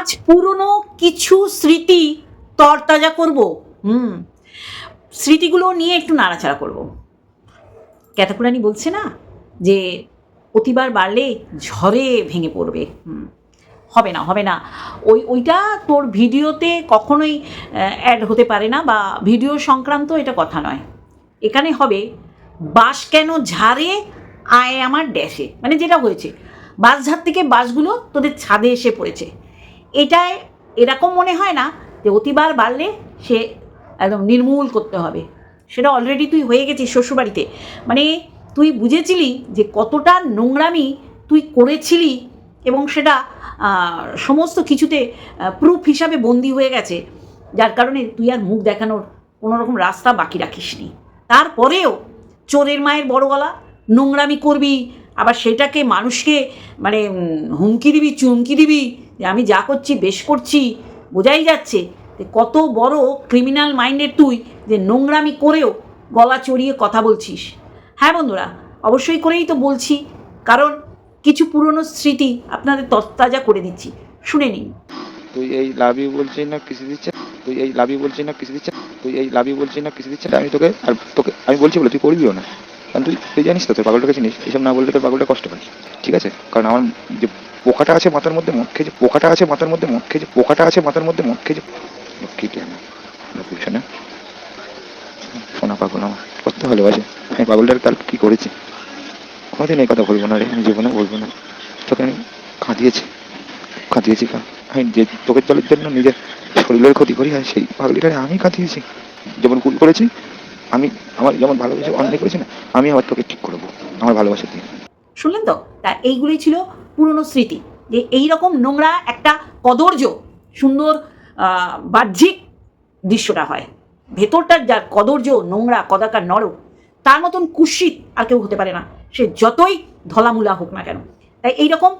আজ পুরনো কিছু স্মৃতি তরতাজা করব। স্মৃতিগুলো নিয়ে একটু নাড়াচাড়া করব। ক্যাতাকুরানি বলছে না যে প্রতিবার বাড়লে ঝড়ে ভেঙে পড়বে। হবে না, হবে না। ওইটা তোর ভিডিওতে কখনোই অ্যাড হতে পারে না, বা ভিডিও সংক্রান্ত এটা কথা নয়। এখানে হবে বাস কেন ঝাড়ে আয় আমার ড্যাশে, মানে যেটা হয়েছে বাসঝাড় থেকে বাসগুলো তোদের ছাদে এসে পড়েছে। এটায় এরকম মনে হয় না যে অতিবার বাড়লে সে একদম নির্মূল করতে হবে। সেটা অলরেডি তুই হয়ে গেছিস শ্বশুরবাড়িতে। মানে তুই বুঝেছিলি যে কতটা নোংরামি তুই করেছিলি, এবং সেটা সমস্ত কিছুতে প্রুফ হিসাবে বন্দি হয়ে গেছে, যার কারণে তুই আর মুখ দেখানোর কোনো রকম রাস্তা বাকি রাখিসনি। তারপরেও চোরের মায়ের বড় গলা, নোংরামি করবি, আবার সেটাকে মানুষকে মানে হুমকি দিবি, চুমকি দিবি যে আমি যা করছি বেশ করছি। বোঝাই যাচ্ছে কত বড় ক্রিমিনাল মাইন্ডের তুই, যে নোংরামি করেও গলা চড়িয়ে কথা বলছিস। হ্যাঁ বন্ধুরা, অবশ্যই করেই তো বলছি, কারণ কিছু পুরনো স্মৃতি আপনাদের তরতাজা করে দিচ্ছি, শুনে নিন। তুই এই লাভ ইউ বলছিস না কিছু দিচ্ছে, তুই এই লাভ ইউ বলছিস না কিছু দিচ্ছে, তুই এই লাভ ইউ বলছিস না কিছু দিচ্ছে, আমি তোকে আমি বলছি বলে তুই করবিও না। কারণ তুই জানিস তো তোর পাগলটাকে চিনিস, এইসব না বললে তোর পাগলটা কষ্ট পায়, ঠিক আছে? কারণ আমার যে পোকাটা আছে মাথার মধ্যে মদ খেয়েছে, পোকাটা আছে মাথার মধ্যে মদ খেয়েছে, পোকাটা আছে মাথার মধ্যে মদ খেয়েছে। কেটে না শোনা শোনা পাগল আমার করতে ভালোবাসে। আমি পাগলটার কাল কী করেছি কোনোদিন এই কথা বলবো না রে, আমি জীবনে বলবো না। তোকে আমি কাঁদিয়েছি আমি যে তোকে জলের জন্য নিজের শরীরের ক্ষতি করি, আর সেই পাগলিটারে আমি কাঁদিয়েছি। যেমন ভুল করেছি আমি, আমার যেমন ভালোবেসে অন্যায় করেছি না, আমি আবার তোকে ঠিক করবো আমার ভালোবাসা দিয়ে। শুনলেন তো? তা এইগুলোই ছিল পুরনো স্মৃতি, যে এইরকম নোংরা একটা কদর্য সুন্দর বাহ্যিক দৃশ্যটা হয়, ভেতরটার যার কদর্য নোংরা কদাকার নরক, তার মতন কুৎসিত আর কেউ হতে পারে না, সে যতই ধলামুলা হোক না কেন। তাই এইরকম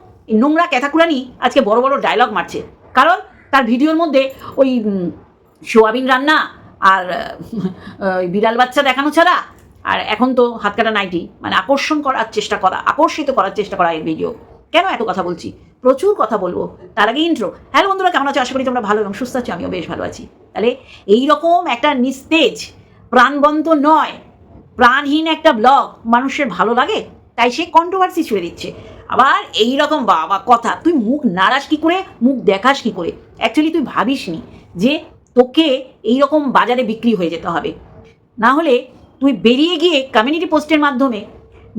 নোংরা ক্যাতাকুরানি আজকে বড় বড় ডায়লগ মারছে, কারণ তার ভিডিওর মধ্যে ওই সোয়াবিন রান্না আর বিড়াল বাচ্চা দেখানো ছাড়া, আর এখন তো হাত কাটা নাইটি, মানে আকর্ষিত করার চেষ্টা করা এই ভিডিও। কেন এত কথা বলছি? প্রচুর কথা বলবো, তার আগে ইন্ট্রো। হ্যালো বন্ধুরা, কেমন আছো? আশা করি তোমরা ভালো এবং সুস্থ আছো, আমিও বেশ ভালো আছি। তাহলে এইরকম একটা নিস্তেজ, প্রাণবন্ত নয়, প্রাণহীন একটা ব্লগ মানুষের ভালো লাগে, তাই সে কন্ট্রোভার্সি ছুড়ে দিচ্ছে। আবার এইরকম বাবা কথা, তুই মুখ নাড়াস কী করে, মুখ দেখাস কী করে? অ্যাকচুয়ালি তুই ভাবিসনি যে তোকে এইরকম বাজারে বিক্রি হয়ে যেতে হবে, না হলে তুই বেরিয়ে গিয়ে কমিউনিটি পোস্টের মাধ্যমে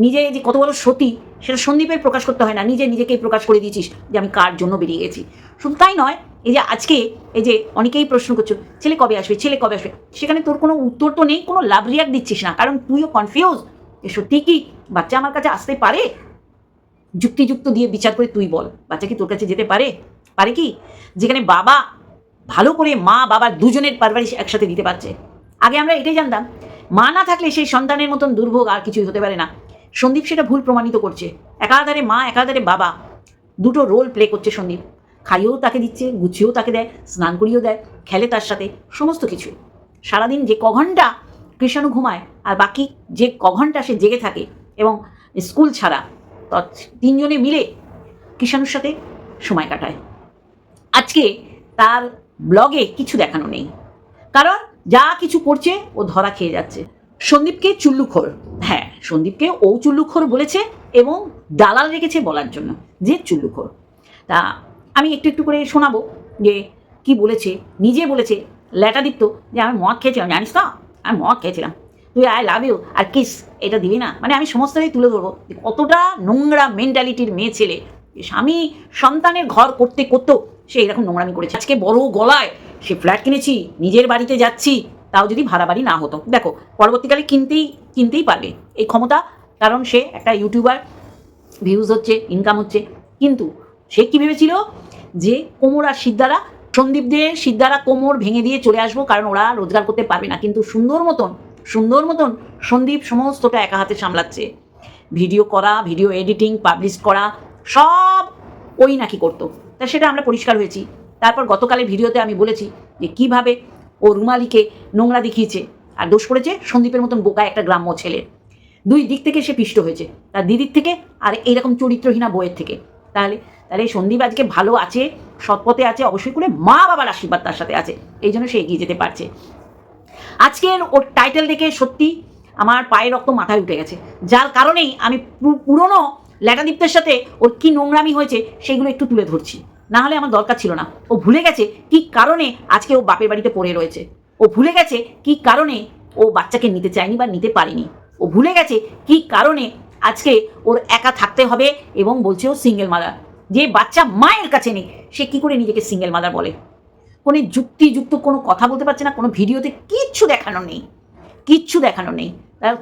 নিজে যে কত বড় সতী সেটা সন্দীপের প্রকাশ করতে হয় না, নিজেকেই প্রকাশ করে দিয়েছিস যে আমি কার জন্য বেরিয়ে গেছি। শুধু তাই নয়, এই যে আজকে এই যে অনেকেই প্রশ্ন করছো ছেলে কবে আসবে, সেখানে তোর কোনো উত্তর তো নেই, কোনো লাভ রিয়াক্ট দিচ্ছিস না, কারণ তুইও কনফিউজ যে সত্যি কি বাচ্চা আমার কাছে আসতে পারে। যুক্তিযুক্ত দিয়ে বিচার করে তুই বল, বাচ্চা কি তোর কাছে যেতে পারে কি? যেখানে বাবা ভালো করে মা বাবা দুজনের পারভারিশ একসাথে দিতে পারছে। আগে আমরা এটাই জানতাম, মা না থাকলে সেই সন্তানের মতন দুর্ভোগ আর কিছুই হতে পারে না। সন্দীপ সেটা ভুল প্রমাণিত করছে। একাধারে মা একাধারে বাবা, দুটো রোল প্লে করছে সন্দীপ। খাইয়েও তাকে দিচ্ছে, গুছিয়েও তাকে দেয়, স্নান করিয়েও দেয়, খেলে তার সাথে, সমস্ত কিছু। সারাদিন যে ঘন্টা কৃষাণু ঘুমায় আর বাকি যে ঘন্টা সে জেগে থাকে, এবং স্কুল ছাড়া তিনজনে মিলে কৃষাণুর সাথে সময় কাটায়। আজকে তার ব্লগে কিছু দেখানো নেই, কারণ যা কিছু করছে ও ধরা খেয়ে যাচ্ছে। সন্দীপকে চুল্লুখোর, হ্যাঁ সন্দীপকে ও চুল্লুখোর বলেছে, এবং দালাল রেখেছে বলার জন্য যে চুল্লুখোর। তা আমি একটু করে শোনাবো যে কি বলেছে। নিজে বলেছে ল্যাটাদীপ্ত যে আমি মদ খেয়েছিলাম, জানিস তো আমি মদ খেয়েছিলাম, তুই আই লাভ ইউ আর কিস এটা দিবি না। মানে আমি সমস্তটাই তুলে ধরবো কতটা নোংরা মেন্টালিটির মেয়ে ছেলে, স্বামী সন্তানের ঘর করতে করতেও সে এরকম নোংরামি করেছে। আজকে বড় গলায় সে ফ্ল্যাট কিনেছি, নিজের বাড়িতে যাচ্ছি, তাও যদি ভাড়া বাড়ি না হতো। দেখো পরবর্তীকালে কিনতেই পারবে এই ক্ষমতা, কারণ সে একটা ইউটিউবার, ভিউজ হচ্ছে, ইনকাম হচ্ছে। কিন্তু সে কী ভেবেছিল যে কোমর আর সিদ্ধারা, সন্দীপদের সিদ্ধারা কোমর ভেঙে দিয়ে চলে আসবো, কারণ ওরা রোজগার করতে পারবে না। কিন্তু সুন্দর মতন সন্দীপ সমস্তটা একা হাতে সামলাচ্ছে। ভিডিও করা, ভিডিও এডিটিং, পাবলিশ করা, সব ওই নাকি করতো। তা সেটা আমরা পরিষ্কার হয়েছি। তারপর গতকালের ভিডিওতে আমি বলেছি যে কীভাবে ও রুমালিকে নোংরা দেখিয়েছে, আর দোষ করেছে সন্দীপের মতন বোকা একটা গ্রাম্য ছেলে। দুই দিক থেকে সে পিষ্ট হয়েছে, তার দিদির থেকে আর এইরকম চরিত্রহীনা বইয়ের থেকে। তাহলে তাহলে এই সন্দীপ আজকে ভালো আছে, সৎপথে আছে, অবশ্যই করে মা বাবার আশীর্বাদ তার সাথে আছে, এই জন্য সে এগিয়ে যেতে পারছে। আজকের ওর টাইটেল দেখে সত্যি আমার পায়ের রক্ত মাথায় উঠে গেছে, যার কারণেই আমি পুরনো ল্যাটাদীপ্তের সাথে ওর কী নোংরামি হয়েছে সেইগুলো একটু তুলে ধরছি। না হলে আমার দরকার ছিল না। ও ভুলে গেছে কী কারণে আজকে ও বাপের বাড়িতে পড়ে রয়েছে। ও ভুলে গেছে কী কারণে ও বাচ্চাকে নিতে চায়নি বা নিতে পারেনি। ও ভুলে গেছে কী কারণে আজকে ওর একা থাকতে হবে এবং বলছে ও সিঙ্গেল মাদার। যে বাচ্চা মায়ের কাছে নেই সে কী করে নিজেকে সিঙ্গেল মাদার বলে? কোনো যুক্তিযুক্ত কোনো কথা বলতে পারছে না, কোনো ভিডিওতে কিচ্ছু দেখানো নেই, কিচ্ছু দেখানো নেই।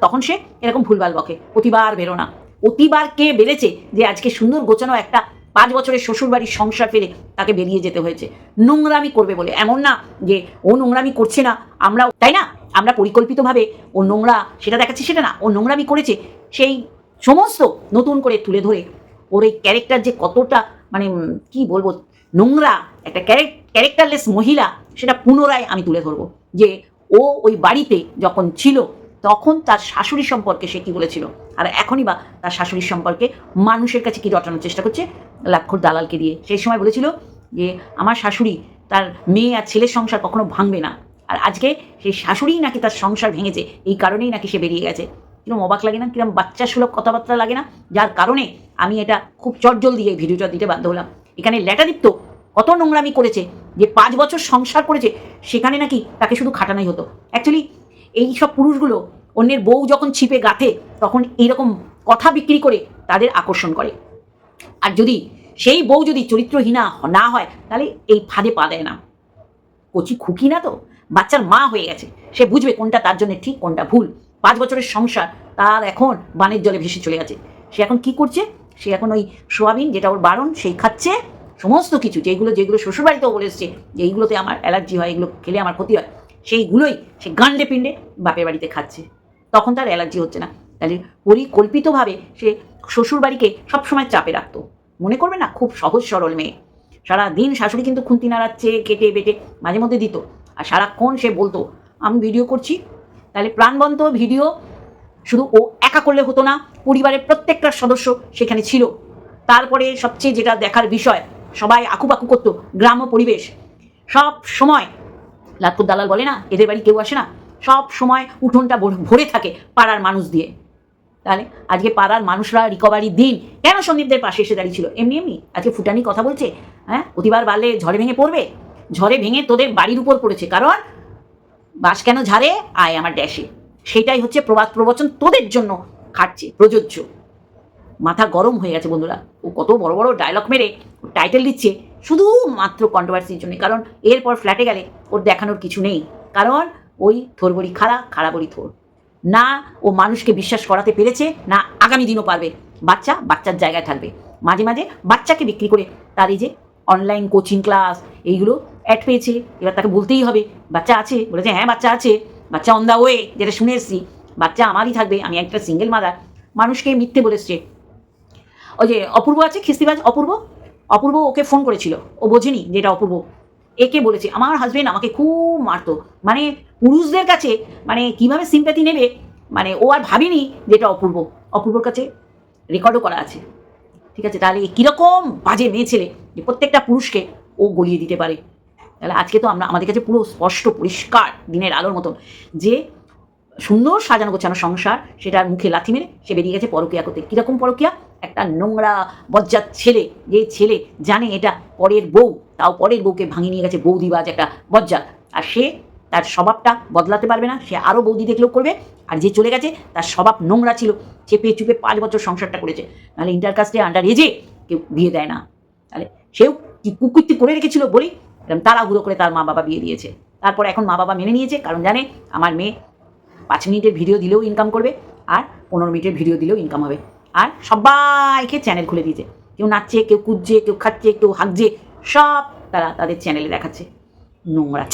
তখন সে এরকম ভুলভাল বকে। অতিবার বেরো না। অতিবার কে বেড়েছে যে আজকে সুন্দর গোছানো একটা 5 বছরের শ্বশুরবাড়ির সংসার ফেলে তাকে বেরিয়ে যেতে হয়েছে নোংরামি করবে বলে? এমন না যে ও নোংরামি করছে না, আমরা, তাই না, আমরা পরিকল্পিতভাবে ও নোংরা সেটা দেখাচ্ছি, সেটা না। ও নোংরামি করেছে সেই সমস্ত নতুন করে তুলে ধরে ওর এই ক্যারেক্টার যে কতটা মানে কি বলবো নোংরা একটা ক্যারেক্টারলেস মহিলা, সেটা পুনরায় আমি তুলে ধরবো। যে ও ওই বাড়িতে যখন ছিল তখন তার শাশুড়ি সম্পর্কে সে কী বলেছিল, আর এখনই বা তার শাশুড়ির সম্পর্কে মানুষের কাছে কী রটানোর চেষ্টা করছে লাক্ষর দালালকে দিয়ে। সেই সময় বলেছিল যে আমার শাশুড়ি তার মেয়ে আর ছেলের সংসার কখনো ভাঙবে না, আর আজকে সেই শাশুড়িই নাকি তার সংসার ভেঙেছে, এই কারণেই নাকি সে বেরিয়ে গেছে। কিরম অবাক লাগে না, কিরম বাচ্চা সুলভ কথাবার্তা লাগে না? যার কারণে আমি এটা খুব চটজলদি এই ভিডিওটা দিতে বাধ্য হলাম। এখানে ল্যাটাদীপ্ত কত নোংরামি করেছে যে 5 বছর সংসার করেছে, সেখানে নাকি তাকে শুধু খাটানোই হতো। অ্যাকচুয়ালি এই সব পুরুষগুলো অন্যের বউ যখন ছিপে গাঁথে তখন এইরকম কথা বিক্রি করে তাদের আকর্ষণ করে। আর যদি সেই বউ যদি চরিত্রহীনা না হয় তাহলে এই ফাঁদে পা দেয় না। কচি খুকি না তো, বাচ্চার মা হয়ে গেছে, সে বুঝবে কোনটা তার জন্য ঠিক কোনটা ভুল। 5 বছরের সংসার তার এখন বানের জলে ভেসে চলে গেছে। সে এখন কি করছে? সে এখন ওই সোয়াবিন যেটা ওর বারণ সেই খাচ্ছে, সমস্ত কিছু যেগুলো শ্বশুরবাড়িতেও বলে এসছে যে এইগুলোতে আমার অ্যালার্জি হয়, এগুলো খেলে আমার ক্ষতি হয়, সেইগুলোই সে গান্ডে পিণ্ডে বাপের বাড়িতে খাচ্ছে। তখন তার অ্যালার্জি হচ্ছে না। তাহলে পরিকল্পিতভাবে সে শ্বশুরবাড়িকে সবসময় চাপে রাখতো। মনে করবে না খুব সহজ সরল মেয়ে, সারাদিন শাশুড়ি কিন্তু খুন্তি নাড়াচ্ছে, কেটে বেটে মাঝে মধ্যে দিত, আর সারাক্ষণ সে বলতো আমি ভিডিও করছি। তাহলে প্রাণবন্ত ভিডিও শুধু ও একা করলে হতো না, পরিবারের প্রত্যেকটা সদস্য সেখানে ছিল। তারপরে সবচেয়ে যেটা দেখার বিষয়, সবাই আকুপাকু করতো, গ্রাম্য পরিবেশ, সব সময় লাটকুর দালাল বলে না এদের বাড়ি কেউ আসে না, সব সময় উঠোনটা ভরে থাকে পাড়ার মানুষ দিয়ে। তাহলে আজকে পাড়ার মানুষরা রিকভারির দিন কেন সন্দীপদের পাশে এসে দাঁড়িয়েছিল? এমনি এমনি আজকে ফুটানি কথা বলছে? হ্যাঁ, প্রতিবার বাড়লে ঝড়ে ভেঙে পড়বে। ঝড়ে ভেঙে তোদের বাড়ির উপর পড়েছে, কারণ বাস কেন ঝাড়ে আয় আমার ড্যাশে, সেটাই হচ্ছে প্রবাদ প্রবচন তোদের জন্য খাটছে, প্রযোজ্য। মাথা গরম হয়ে গেছে বন্ধুরা। ও কত বড় বড় ডায়লগ মেরে টাইটেল দিচ্ছে শুধুমাত্র কন্ট্রোভার্সির জন্য, কারণ এরপর ফ্ল্যাটে গেলে ওর দেখানোর কিছু নেই। কারণ ওই থোর বড়ি খাড়া বড়ি থোর না, ও মানুষকে বিশ্বাস করাতে পেরেছে না, আগামী দিনও পারবে। বাচ্চার জায়গায় থাকবে, মাঝে মাঝে বাচ্চাকে বিক্রি করে তার এই যে অনলাইন কোচিং ক্লাস এইগুলো অ্যাড পেয়েছে, এবার তাকে বলতেই হবে বাচ্চা আছে। বলেছে হ্যাঁ বাচ্চা আছে, বাচ্চা অন দ্য ওয়ে, যেটা শুনে এসছি, বাচ্চা আমারই থাকবে, আমি একটা সিঙ্গেল মাদার। মানুষকে মিথ্যে বলেছে। ওই যে অপূর্ব আছে, খিস্তিবাজ অপূর্ব ওকে ফোন করেছিল, ও বোঝেনি যে এটা অপূর্ব। একে বলেছে আমার হাজবেন্ড আমাকে খুব মারতো, মানে পুরুষদের কাছে মানে কিভাবে সিম্প্যাথি নেবে, মানে ও আর ভাবিনি যে এটা অপূর্বর কাছে রেকর্ডও করা আছে। ঠিক আছে, তাহলে কীরকম বাজে মেয়ে ছেলে যে প্রত্যেকটা পুরুষকে ও গলিয়ে দিতে পারে। তাহলে আজকে তো আমাদের কাছে পুরো স্পষ্ট পরিষ্কার দিনের আলোর মতন যে সুন্দর সাজানো গোছানো সংসার, সেটার মুখে লাথি মেরে সে বেরিয়ে গেছে পরকীয়া করতে। কীরকম পরকীয়া? একটা নোংরা বজ্জাত ছেলে, যে ছেলে জানে এটা পরের বউ, তাও পরের বউকে ভাঙিয়ে নিয়ে গেছে বৌদিবাজ একটা বজ্জাত। আর সে তার স্বভাবটা বদলাতে পারবে না, সে আরও বৌদি দেখলেও করবে। আর যে চলে গেছে তার স্বভাব নোংরা ছিল, চেপে চুপে 5 বছর সংসারটা করেছে। নাহলে ইন্টারকাস্টে আন্ডার এজে কেউ বিয়ে দেয় না। তাহলে সেও কি কুকৃতি করে রেখেছিল বলেই এরকম তাড়াহুড়ো করে তার মা বাবা বিয়ে দিয়েছে। তারপর এখন মা বাবা মেনে নিয়েছে, কারণ জানে আমার মেয়ে 5 মিনিটের ভিডিও দিলেও ইনকাম করবে, আর 15 মিনিটের ভিডিও দিলেও ইনকাম হবে। আর সবাইকে চ্যানেল খুলে দিয়েছে, কেউ নাচছে, কেউ কুদছে, কেউ খাচ্ছে, কেউ হাগছে, সব তারা তাদের চ্যানেলে দেখাচ্ছে। নোংরা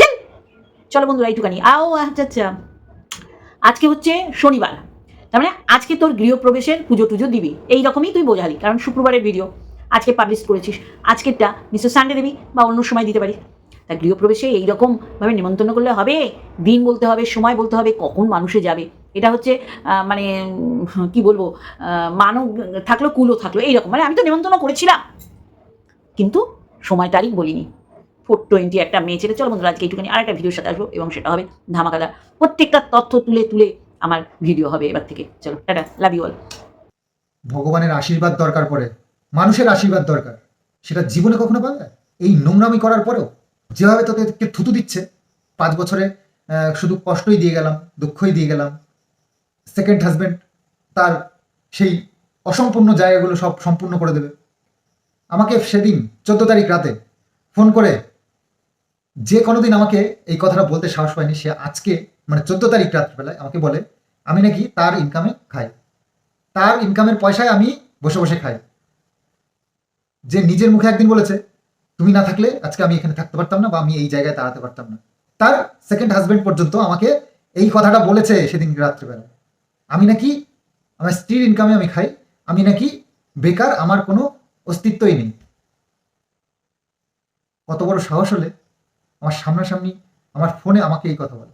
চলো বন্ধুরা এইটুখানি। আচ্ছা আজকে হচ্ছে শনিবার, তার মানে আজকে তোর গৃহপ্রবেশের পুজো টুজো দিবি, এইরকমই তুই বোঝালি, কারণ শুক্রবারের ভিডিও আজকে পাবলিশ করেছিস, আজকেরটা নিশ্চয় সানডে দিবি বা অন্য সময় দিতে পারিস। তা গৃহপ্রবেশে এইরকমভাবে নিমন্ত্রণ করলে হবে? দিন বলতে হবে, সময় বলতে হবে, কখন মানুষে যাবে। এটা হচ্ছে মানে কি বলবো, মানব থাকলো কুলও থাকলো, এইরকম। মানে আমি তো নিমন্ত্রণ করেছিলাম, কিন্তু সময় তারিখ বলিনি। 420 একটা মেয়ে ছেলে। চলো বন্ধুরা, আজকে এইটুখানি, আরেকটা ভিডিওর সাথে আসবো এবং সেটা হবে ধামাকাদার। প্রত্যেকটা তথ্য তুলে তুলে আমার ভিডিও হবে এবার থেকে। চলো টাটা, লাভ ইউ অল। ভগবানের আশীর্বাদ দরকার পড়ে, মানুষের আশীর্বাদ দরকার, সেটা জীবনে কখনো পাবে? এই নোংরামি করার পরেও যেভাবে তোকে থুতু দিচ্ছে, 5 বছরে শুধু কষ্টই দিয়ে গেলাম, দুঃখই দিয়ে গেলাম। সেকেন্ড হাজবেন্ড তার সেই অসম্পূর্ণ জায়গাগুলো সব সম্পূর্ণ করে দেবে। আমাকে সেদিন 14 তারিখ রাতে ফোন করে, যে কোনোদিন আমাকে এই কথাটা বলতে সাহস পায়নি, সে আজকে মানে 14 তারিখ রাত্রিবেলায় আমাকে বলে আমি নাকি তার ইনকামে খাই, তার ইনকামের পয়সায় আমি বসে বসে খাই। যে নিজের মুখে একদিন বলেছে তুমি না থাকলে আজকে আমি এখানে থাকতে পারতাম না বা আমি এই জায়গায় দাঁড়াতে পারতাম না, তার সেকেন্ড হাজবেন্ড পর্যন্ত আমাকে এই কথাটা বলেছে সেদিন রাত্রিবেলা। আমি নাকি আমার স্ত্রীর ইনকামে আমি খাই, আমি নাকি বেকার, আমার কোনো অস্তিত্বই নেই। কত বড় সাহস হলে আমার সামনাসামনি আমার ফোনে আমাকে এই কথা বলে।